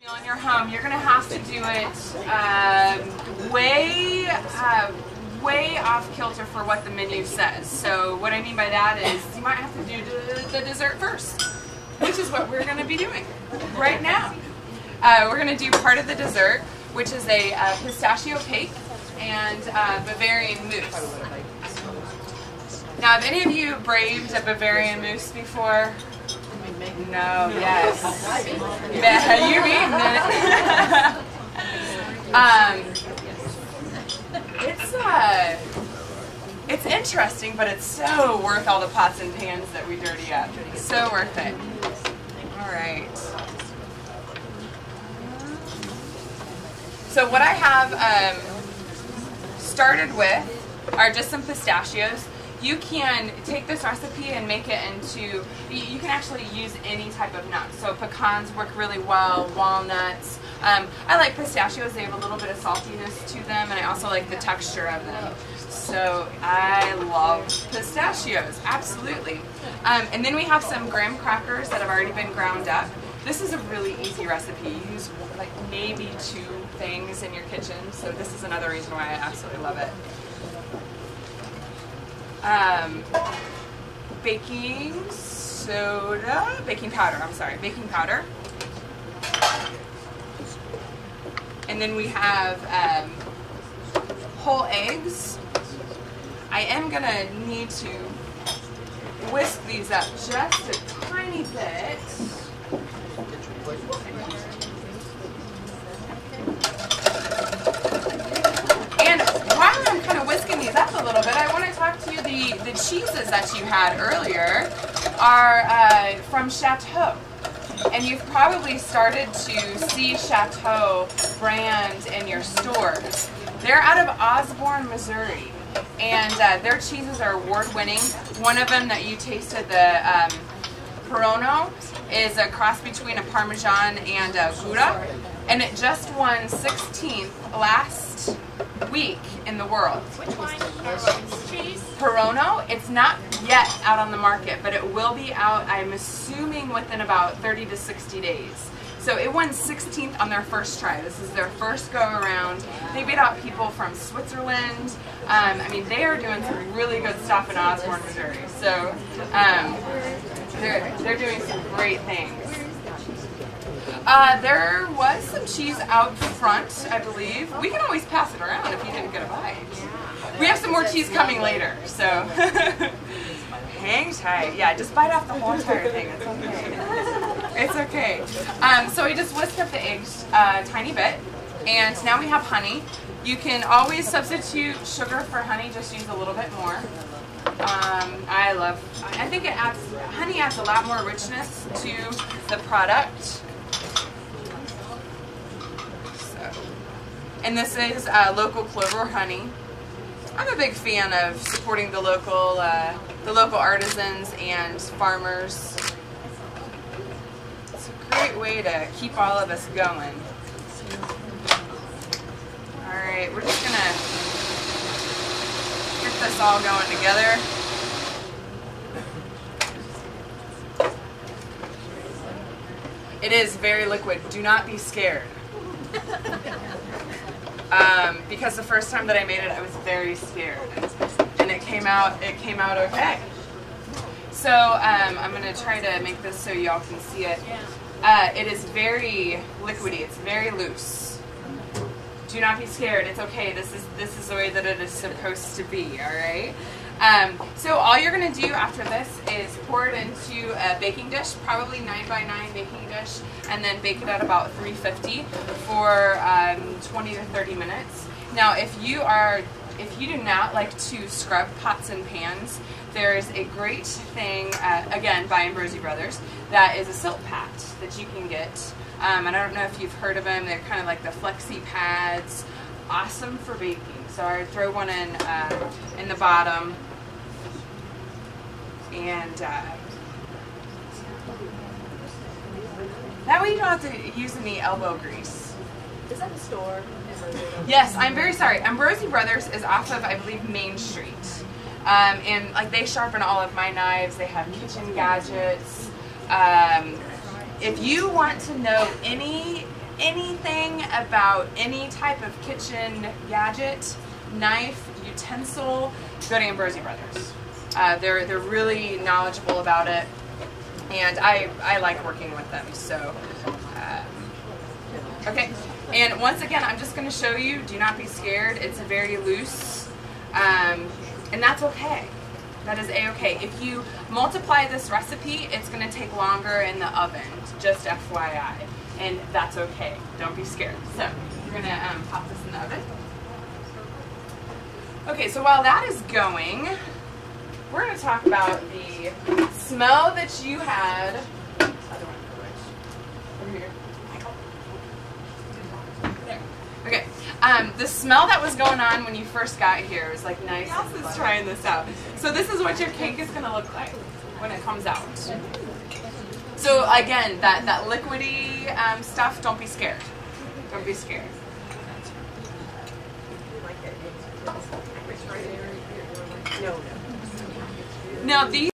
In your home, you're going to have to do it way off kilter for what the menu says. So what I mean by that is you might have to do the dessert first, which is what we're going to be doing right now. We're going to do part of the dessert, which is a pistachio cake and Bavarian mousse. Now, have any of you braved a Bavarian mousse before? No, yes. Yeah, you eaten it. It's interesting, but it's so worth all the pots and pans that we dirty up. So worth it. All right. So what I have started with are just some pistachios. You can take this recipe and make it into, you can actually use any type of nut. So pecans work really well, walnuts. I like pistachios, they have a little bit of saltiness to them, and I also like the texture of them. So I love pistachios, absolutely. And then we have some graham crackers that have already been ground up. This is a really easy recipe. You use like maybe 2 things in your kitchen, so this is another reason why I absolutely love it. Baking powder. And then we have whole eggs. I am gonna need to whisk these up just a tiny bit. And while I'm kind of whisking these up a little bit, I want to talk to you, the cheeses that you had earlier are from Chateau. And you've probably started to see Chateau brand in your stores. They're out of Osborne, Missouri. And their cheeses are award-winning. One of them that you tasted, the Perono, is a cross between a Parmesan and a Gouda. And it just won 16th last week in the world. Which wine? Cheese? Perono, it's not yet out on the market, but it will be out, I'm assuming, within about 30 to 60 days. So it won 16th on their first try. This is their first go around. They beat out people from Switzerland. I mean, they are doing some really good stuff in Osborne, Missouri. So they're doing some great things. There was some cheese out front, I believe. We can always pass it around if you didn't get a bite. We have some more cheese coming later, so hang tight. Yeah, just bite off the whole entire thing. It's okay. It's okay. So we just whisked up the eggs a tiny bit, and now we have honey. You can always substitute sugar for honey, just use a little bit more. I think honey adds a lot more richness to the product. And this is local clover honey. I'm a big fan of supporting the local artisans and farmers. It's a great way to keep all of us going. All right, we're just gonna get this all going together. It is very liquid. Do not be scared. Because the first time that I made it, I was very scared, and it came out okay. So I'm going to try to make this so y'all can see it. It is very liquidy. It's very loose. Do not be scared. It's okay. This is the way that it is supposed to be. All right. So all you're going to do after this is pour it into a baking dish, probably 9x9 baking dish, and then bake it at about 350 for 20 to 30 minutes. Now, if you do not like to scrub pots and pans, there's a great thing, again, by Ambrosi Brothers, that is a silt pat that you can get. And I don't know if you've heard of them. They're kind of like the flexi pads. Awesome for baking. So I would throw one in the bottom, and that way you don't have to use any elbow grease. Is that a store? Yes, I'm very sorry. Ambrosi Brothers is off of, I believe, Main Street. And like they sharpen all of my knives. They have kitchen gadgets. If you want to know any anything about any type of kitchen gadget, knife, utensil, go to Ambrosi Brothers. They're really knowledgeable about it, and I like working with them. So, okay. And once again, I'm just going to show you. Do not be scared. It's very loose, and that's okay. That is a-okay. If you multiply this recipe, it's going to take longer in the oven. Just FYI, and that's okay. Don't be scared. So we're going to pop this in the oven. Okay, so while that is going, we're going to talk about the smell that you had. Over here. There. Okay, the smell that was going on when you first got here was like nice. Who else is trying this out? So this is what your cake is going to look like when it comes out. So again, that liquidy stuff, don't be scared. Don't be scared. Now these